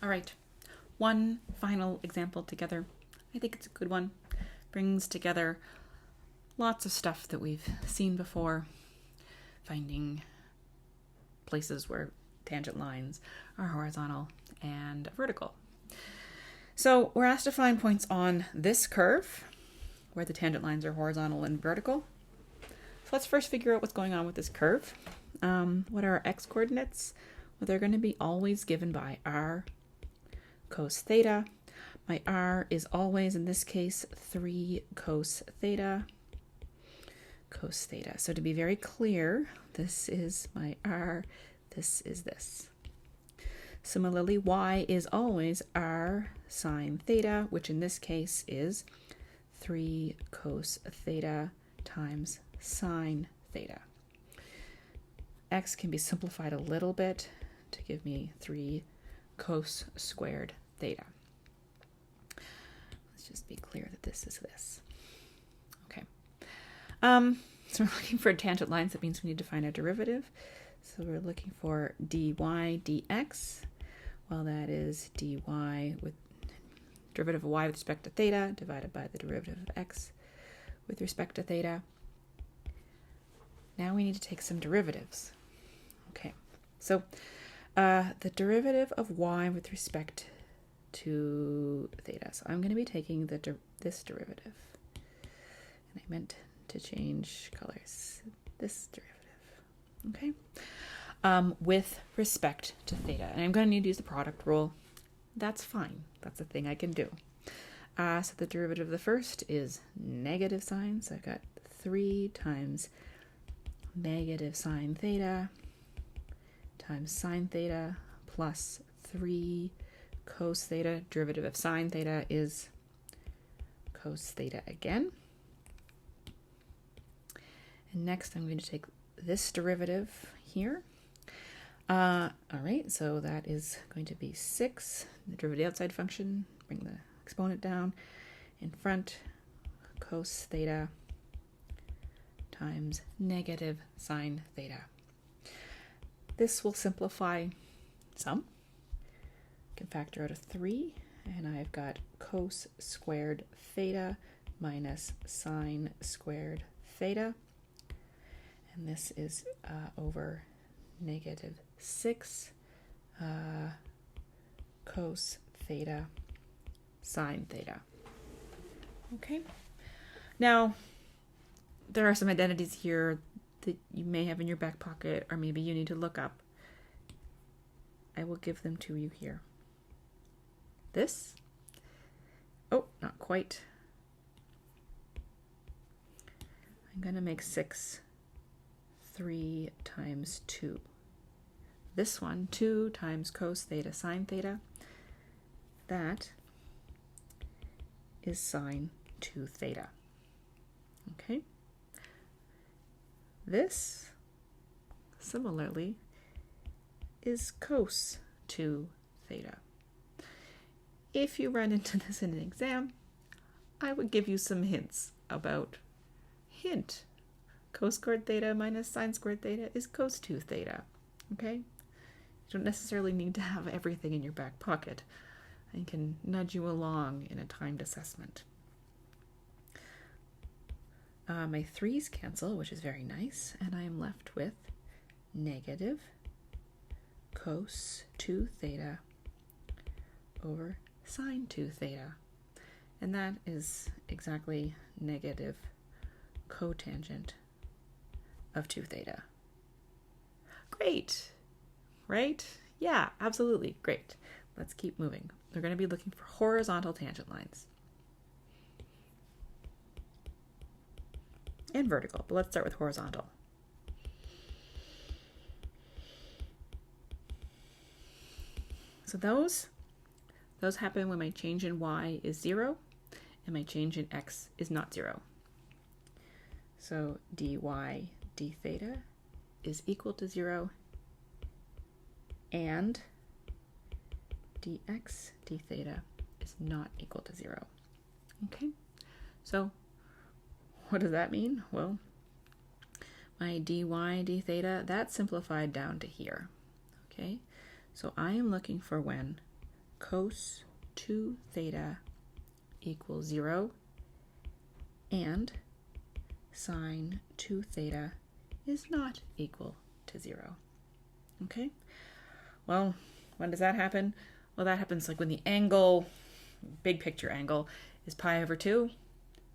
All right, one final example together. I think it's a good one. Brings together lots of stuff that we've seen before, finding places where tangent lines are horizontal and vertical. So we're asked to find points on this curve where the tangent lines are horizontal and vertical. So let's first figure out what's going on with this curve. What are our x coordinates? Well, they're going to be always given by r cos theta. My r is always, in this case, 3 cos theta. Cos theta. So to be very clear, this is my r, this is this. Similarly, y is always r sine theta, which in this case is 3 cos theta times sine theta. X can be simplified a little bit to give me 3 cos squared theta. Let's just be clear that this is this. Okay. So we're looking for tangent lines. That means we need to find a derivative. So we're looking for dy dx. Well, that is dy with derivative of y with respect to theta divided by the derivative of x with respect to theta. Now we need to take some derivatives. Okay, so the derivative of y with respect to theta. So I'm going to be taking this derivative. And I meant to change colors. This derivative. Okay. With respect to theta. And I'm going to need to use the product rule. That's fine. That's a thing I can do. So the derivative of the first is negative sine. So I've got 3 times negative sine theta times sine theta plus 3 cos theta. Derivative of sine theta is cos theta again. And next I'm going to take this derivative here. All right, so that is going to be 6. The derivative of the outside function, bring the exponent down. In front, cos theta times negative sine theta. This will simplify some. Can factor out a 3, and I've got cos squared theta minus sine squared theta. And this is over negative 6 cos theta sine theta. Okay. Now, there are some identities here that you may have in your back pocket, or maybe you need to look up. I will give them to you here. This. Oh, not quite. I'm going to make 6 3 times 2. This one, 2 times cos theta sine theta. That is sine 2 theta. Okay. This, similarly, is cos 2 theta. If you run into this in an exam, I would give you some hints about cos squared theta minus sine squared theta is cos 2 theta. Okay? You don't necessarily need to have everything in your back pocket. I can nudge you along in a timed assessment. My 3's cancel, which is very nice, and I am left with negative cos 2 theta over sine 2 theta. And that is exactly negative cotangent of 2 theta. Great, right? Yeah, absolutely, great. Let's keep moving. We're going to be looking for horizontal tangent lines. And vertical, but let's start with horizontal. So those happen when my change in y is 0 and my change in x is not 0. So dy d theta is equal to 0 and dx d theta is not equal to 0. Okay, so what does that mean? Well, my dy d theta, that's simplified down to here. Okay, so I am looking for when cos 2 theta equals 0 and sine 2 theta is not equal to 0. Okay? Well, when does that happen? Well, that happens like when the angle, big picture angle, is pi over 2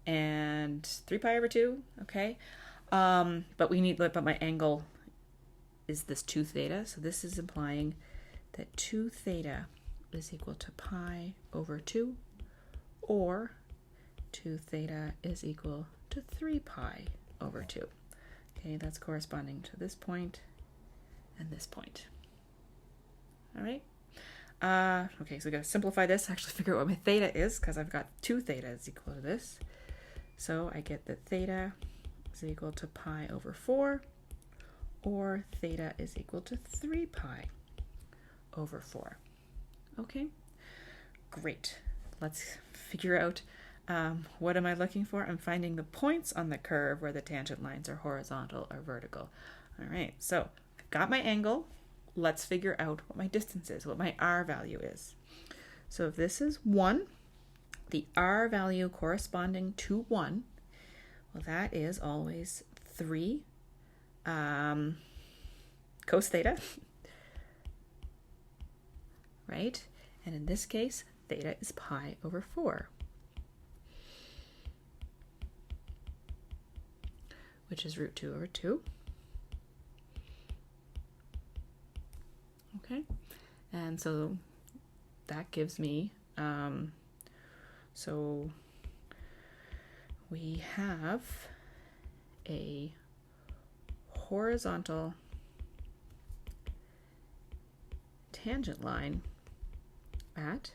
and 3 pi over 2, okay? But my angle is this 2 theta, so this is implying that 2 theta is equal to pi over 2, or 2 theta is equal to 3 pi over 2. Okay, that's corresponding to this point and this point. All right? Okay, so we got to simplify this, actually figure out what my theta is, because I've got 2 theta is equal to this. So I get that theta is equal to pi over 4, or theta is equal to 3 pi over 4. Okay, great. Let's figure out what am I looking for? I'm finding the points on the curve where the tangent lines are horizontal or vertical. All right, so I've got my angle. Let's figure out what my distance is, what my r value is. So if this is 1, the r value corresponding to 1, well, that is always 3 cos theta, right? And in this case, theta is pi over 4, which is root 2 over 2. Okay, and so that gives me, so we have a horizontal tangent line at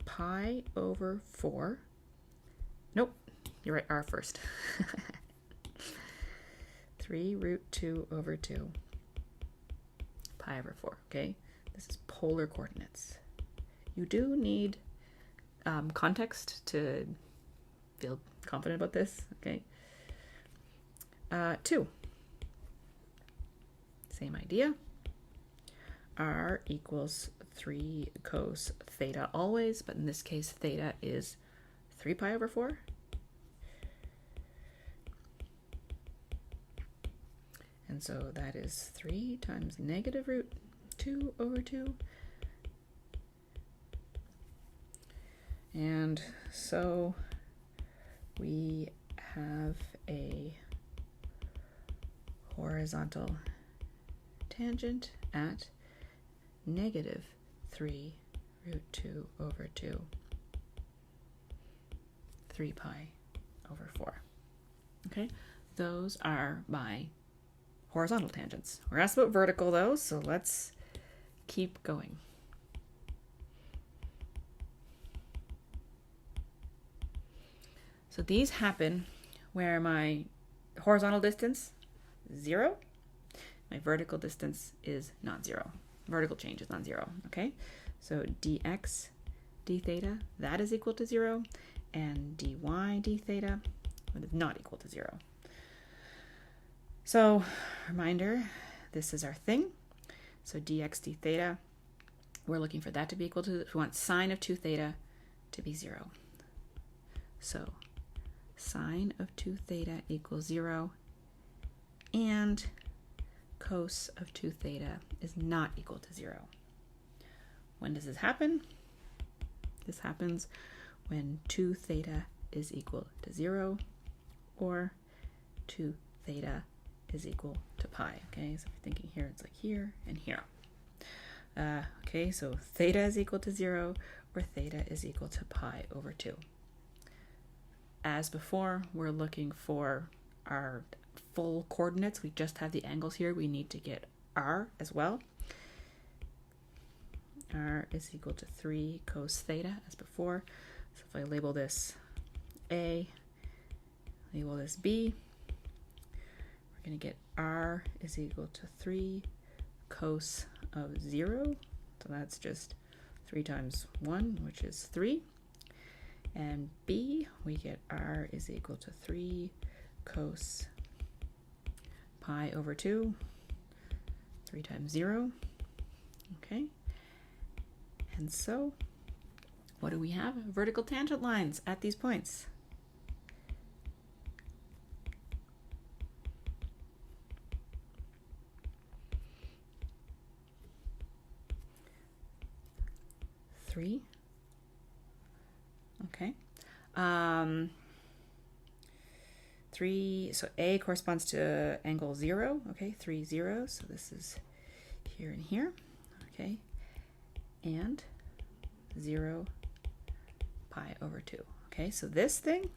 pi over 4. Nope, you're right, r first. 3 root 2 over 2 pi over 4, okay? This is polar coordinates. You do need context to feel confident about this, okay? 2. Same idea. R equals 3 cos theta always, but in this case, theta is 3 pi over 4. And so that is 3 times negative root 2 over 2. And so we have a horizontal tangent at negative 3 root 2 over 2, 3 pi over 4. Okay, those are my horizontal tangents. We're asked about vertical though, so let's keep going. So these happen where my horizontal distance is 0, my vertical distance is non-zero. Vertical change is non-zero, okay? So dx d theta, that is equal to 0, and dy d theta, that is not equal to 0. So, reminder, this is our thing. So dx d theta, we're looking for that to be equal to, we want sine of 2 theta to be 0. So sine of 2 theta equals 0, and cos of 2 theta is not equal to 0. When does this happen? This happens when 2 theta is equal to 0, or 2 theta is equal to pi. Okay, so if you're thinking here, it's like here and here. Okay, so theta is equal to 0, or theta is equal to pi over 2. As before, we're looking for our full coordinates. We just have the angles here. We need to get r as well. R is equal to 3 cos theta as before. So if I label this A, label this B, we're going to get r is equal to 3 cos of 0. So that's just 3 times 1, which is 3. And B, we get r is equal to 3 cos pi over 2, 3 times 0. Okay. And so, what do we have? Vertical tangent lines at these points. Three. Okay. 3, so A corresponds to angle 0, okay, 3, 0, so this is here and here, okay, and 0 pi over 2, okay, so this thing,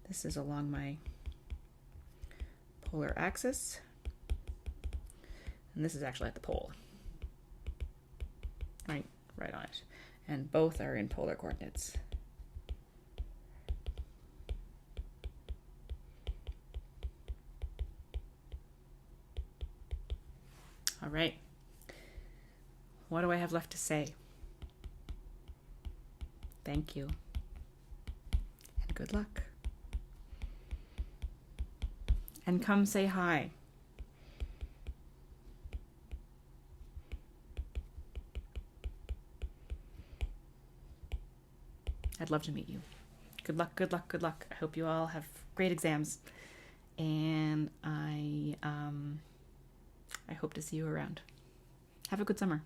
this is along my polar axis, and this is actually at the pole, right on it, and both are in polar coordinates. All right. What do I have left to say? Thank you. And good luck. And come say hi. I'd love to meet you. Good luck, good luck, good luck. I hope you all have great exams. And I hope to see you around. Have a good summer.